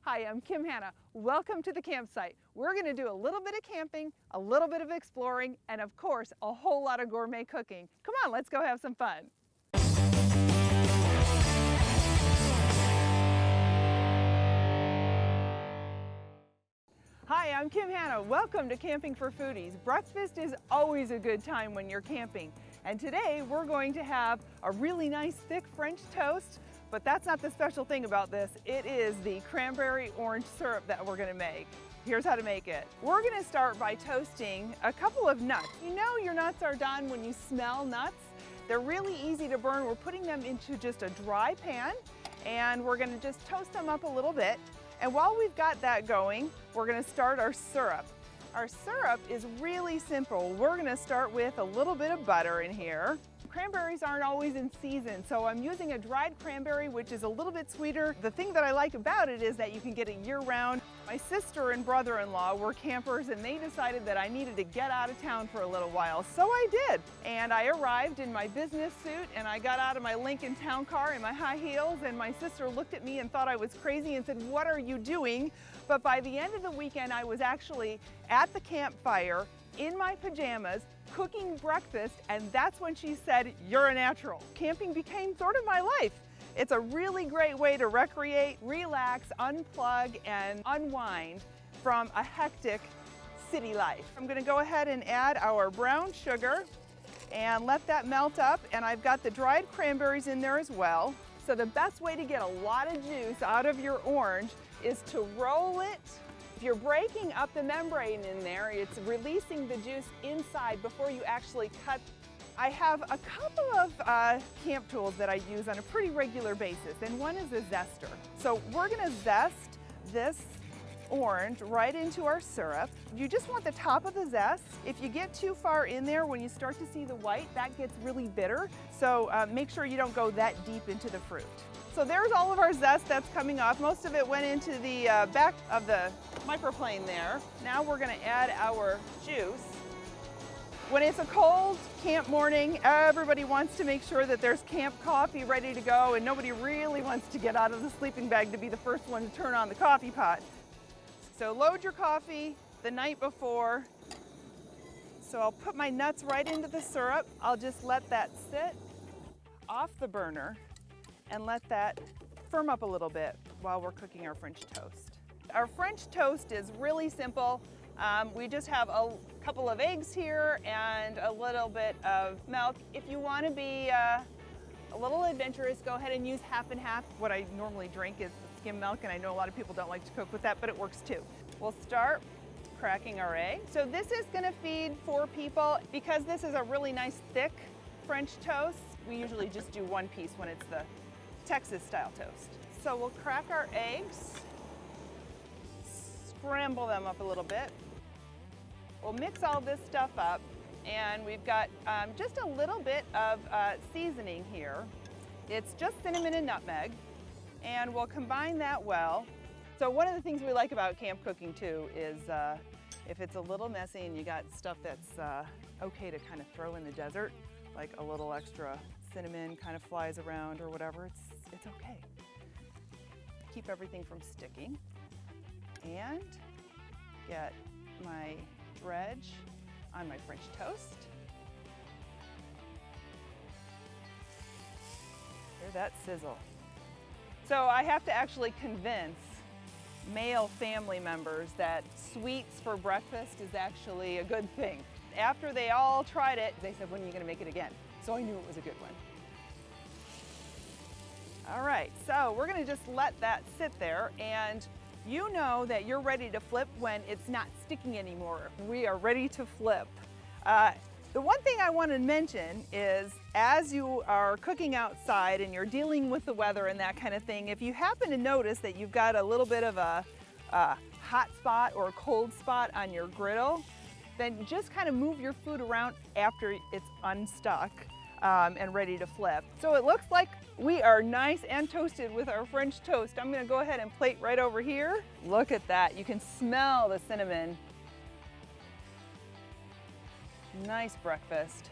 Hi, I'm Kim Hanna. Welcome to the campsite. We're going to do a little bit of camping, a little bit of exploring, and of course, a whole lot of gourmet cooking. Come on, let's go have some fun. Hi, I'm Kim Hanna. Welcome to Camping for Foodies. Breakfast is always a good time when you're camping. And today we're going to have a really nice thick French toast, but that's not the special thing about this. It is the cranberry orange syrup that we're going to make. Here's how to make it. We're going to start by toasting a couple of nuts. You know your nuts are done when you smell nuts. They're really easy to burn. We're putting them into just a dry pan and we're going to just toast them up a little bit. And while we've got that going, we're going to start our syrup. Our syrup is really simple. We're going to start with a little bit of butter in here. Cranberries aren't always in season, so I'm using a dried cranberry, which is a little bit sweeter. The thing that I like about it is that you can get it year-round. My sister and brother-in-law were campers, and they decided that I needed to get out of town for a little while, so I did. And I arrived in my business suit, and I got out of my Lincoln Town Car in my high heels, and my sister looked at me and thought I was crazy and said, "What are you doing?" But by the end of the weekend, I was actually at the campfire in my pajamas, cooking breakfast, and that's when she said, "You're a natural." Camping became sort of my life. It's a really great way to recreate, relax, unplug, and unwind from a hectic city life. I'm gonna go ahead and add our brown sugar and let that melt up, and I've got the dried cranberries in there as well. So the best way to get a lot of juice out of your orange is to roll it. If you're breaking up the membrane in there, it's releasing the juice inside before you actually cut. I have a couple of camp tools that I use on a pretty regular basis, and one is a zester. So we're gonna zest this orange right into our syrup. You just want the top of the zest. If you get too far in there, when you start to see the white, that gets really bitter. So make sure you don't go that deep into the fruit. So there's all of our zest that's coming off. Most of it went into the back of the microplane there. Now we're gonna add our juice. When it's a cold camp morning, everybody wants to make sure that there's camp coffee ready to go, and nobody really wants to get out of the sleeping bag to be the first one to turn on the coffee pot. So load your coffee the night before. So I'll put my nuts right into the syrup. I'll just let that sit off the burner and let that firm up a little bit while we're cooking our French toast. Our French toast is really simple. We just have a couple of eggs here and a little bit of milk. If you want to be a little adventurous, go ahead and use half and half. What I normally drink is skim milk, and I know a lot of people don't like to cook with that, but it works too. We'll start cracking our egg. So this is going to feed 4 people. Because this is a really nice thick French toast, we usually just do one piece when it's the Texas style toast. So we'll crack our eggs, scramble them up a little bit. We'll mix all this stuff up, and we've got just a little bit of seasoning here. It's just cinnamon and nutmeg, and we'll combine that well. So one of the things we like about camp cooking too is if it's a little messy and you got stuff that's okay to kind of throw in the desert, like a little extra cinnamon kind of flies around or whatever, it's okay. Keep everything from sticking. And get my dredge on my French toast. Hear that sizzle. So I have to actually convince male family members that sweets for breakfast is actually a good thing. After they all tried it, they said, "When are you going to make it again?" So I knew it was a good one. All right, so we're going to just let that sit there, and you know that you're ready to flip when it's not sticking anymore. We are ready to flip. The one thing I want to mention is, as you are cooking outside and you're dealing with the weather and that kind of thing, if you happen to notice that you've got a little bit of a hot spot or a cold spot on your griddle, then just kind of move your food around after it's unstuck and ready to flip. So it looks like we are nice and toasted with our French toast. I'm going to go ahead and plate right over here. Look at that. You can smell the cinnamon. Nice breakfast.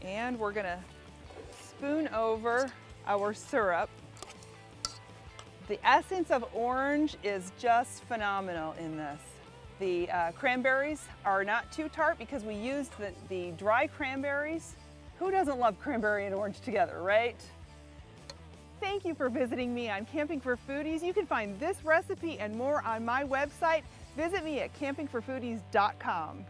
And we're going to spoon over our syrup The essence of orange is just phenomenal in this. The cranberries are not too tart because we used the dry cranberries. Who doesn't love cranberry and orange together, right? Thank you for visiting me on Camping for Foodies. You can find this recipe and more on my website. Visit me at campingforfoodies.com.